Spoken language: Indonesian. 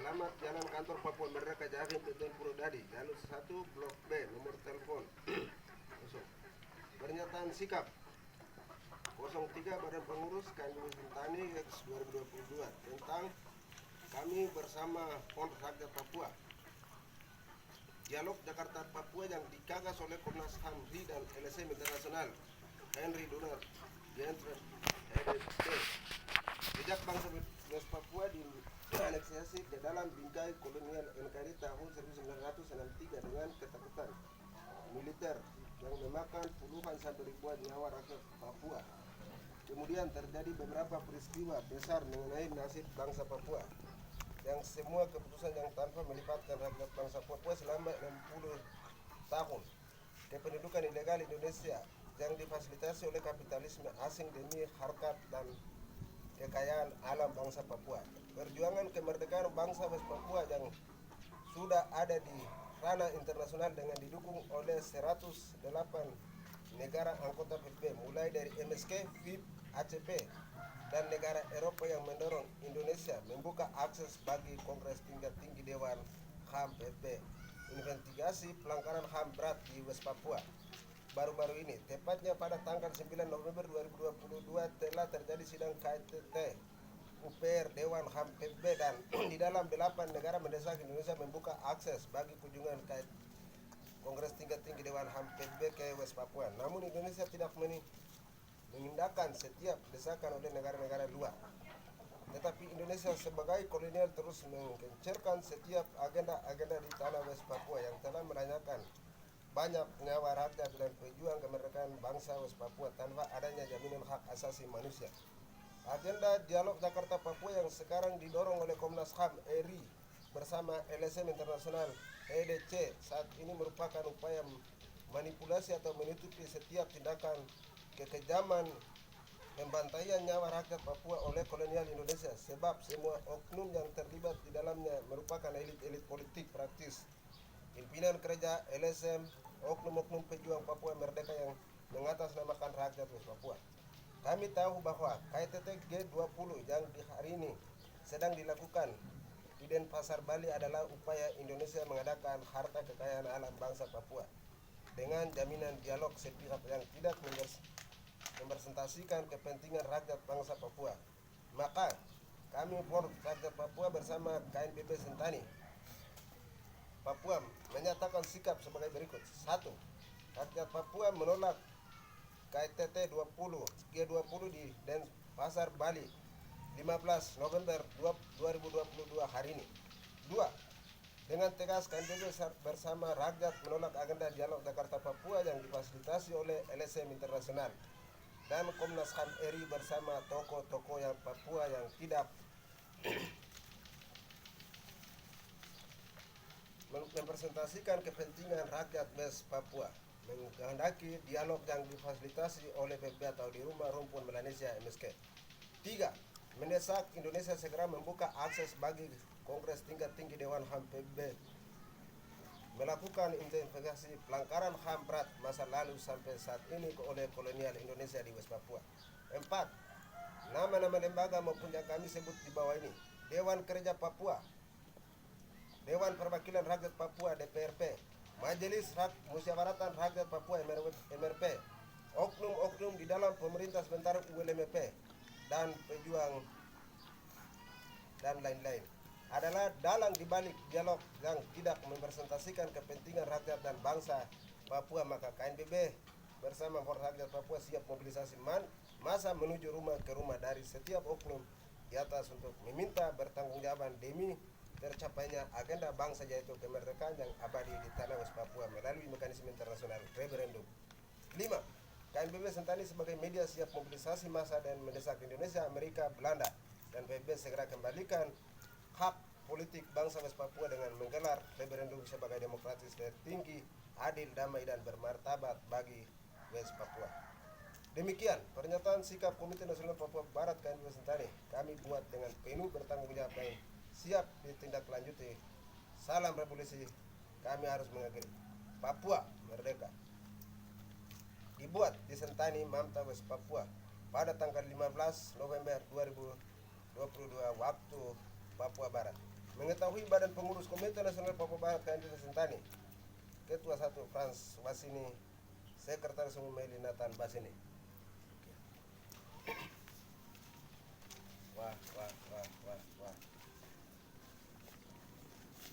Alamat Jalan Kantor Papua Merdeka Jahim Betul Purwodadi, Jalur 1 Blok B, nomor telepon 0. Pernyataan sikap 03 Badan Pengurus KMB Sentani X 2022 tentang kami bersama Front Rakyat Papua. Dialog Jakarta Papua yang digagas oleh Komnas HAM RI dan LSM Internasional Henry Donat Gentry EDP. Jejak bangsa West Papua dianeksasi ke dalam bingkai kolonial NKRI tahun 1963 dengan ketakutan militer yang memakan puluhan sampai ribuan nyawa rakyat Papua. Kemudian terjadi beberapa peristiwa besar mengenai nasib bangsa Papua, yang semua keputusan yang tanpa melibatkan rakyat bangsa Papua selama 60 tahun. Kependudukan ilegal Indonesia yang difasilitasi oleh kapitalisme asing demi harkat dan kekayaan alam bangsa Papua. Perjuangan kemerdekaan bangsa West Papua yang sudah ada di ranah internasional dengan didukung oleh 108 negara anggota PBB, mulai dari MSK, VIP, ACP, dan negara Eropa yang mendorong Indonesia membuka akses bagi Kongres tingkat tinggi Dewan HAM PBB investigasi pelanggaran HAM berat di West Papua. Baru-baru ini, tepatnya pada tanggal 9 November 2022 telah terjadi sidang KTT UPR Dewan HAM PBB dan di dalam 8 negara mendesak Indonesia membuka akses bagi kunjungan Kongres tingkat tinggi Dewan HAM PBB ke West Papua. Namun Indonesia tidak mengindahkan setiap desakan oleh negara-negara luar. Tetapi Indonesia sebagai kolonial terus menggencarkan setiap agenda-agenda di tanah West Papua yang telah menanyakan banyak nyawa rakyat dan pejuang kemerdekaan bangsa West Papua tanpa adanya jaminan hak asasi manusia. Agenda dialog Jakarta Papua yang sekarang didorong oleh Komnas HAM RI bersama LSM Internasional EDC saat ini merupakan upaya manipulasi atau menutupi setiap tindakan kekejaman pembantaian nyawa rakyat Papua oleh kolonial Indonesia, sebab semua oknum yang terlibat di dalamnya merupakan elit-elit politik praktis, pimpinan kerja LSM, oknum-oknum pejuang Papua Merdeka yang mengatasnamakan rakyat West Papua. Kami tahu bahwa KTT G20 yang di hari ini sedang dilakukan di Denpasar, Bali adalah upaya Indonesia mengadakan harta kekayaan alam bangsa Papua dengan jaminan dialog sepihak yang tidak merepresentasikan kepentingan rakyat bangsa Papua. Maka kami Front Rakyat Papua bersama KNPB Sentani Papua menyatakan sikap sebagai berikut. 1. Rakyat Papua menolak KTT G20 di Denpasar, Bali 15 November 2022 hari ini. 2. Dengan tegas KNPB bersama rakyat menolak agenda dialog Jakarta Papua yang difasilitasi oleh LSM Internasional dan Komnas HAM RI bersama tokoh-tokoh yang Papua yang tidak merepresentasikan kepentingan rakyat West Papua, menghendaki dialog yang difasilitasi oleh PBB atau di Rumah Rumpun Melanesia MSK. 3. Mendesak Indonesia segera membuka akses bagi Kongres tingkat tinggi Dewan HAM PBB melakukan investigasi pelanggaran HAM berat masa lalu sampai saat ini oleh kolonial Indonesia di West Papua. 4. Nama-nama lembaga maupun yang kami sebut di bawah ini: Dewan Kerja Papua, Dewan Perwakilan Rakyat Papua DPRP, Majelis Musyawaratan Rakyat Papua MRP, oknum-oknum di dalam pemerintah sementara ULMP, dan pejuang dan lain-lain adalah dalang dibalik dialog yang tidak merepresentasikan kepentingan rakyat dan bangsa Papua. Maka KNPB bersama Front Rakyat Papua siap mobilisasi masa menuju rumah ke rumah dari setiap oknum di atas untuk meminta bertanggungjawaban demi tercapainya agenda bangsa, yaitu kemerdekaan yang abadi di tanah West Papua melalui mekanisme internasional referendum. 5. KNPB Sentani sebagai media siap mobilisasi massa dan mendesak Indonesia, Amerika, Belanda, dan PBB segera kembalikan hak politik bangsa West Papua dengan menggelar referendum sebagai demokratis tertinggi, adil, damai, dan bermartabat bagi West Papua. Demikian pernyataan sikap Komite Nasional Papua Barat KNPB Sentani. Kami buat dengan penuh bertanggung jawab dan siap ditindaklanjuti. Salam revolusi, kami harus mengakhiri. Papua Merdeka. Dibuat di Sentani, Mamta, West Papua pada tanggal 15 November 2022 waktu Papua Barat. Mengetahui Badan Pengurus Komite Nasional Papua Barat KNRI Sentani, Ketua 1 Frans Basini, Sekretaris Umum Meli Nathan Basini. Wah.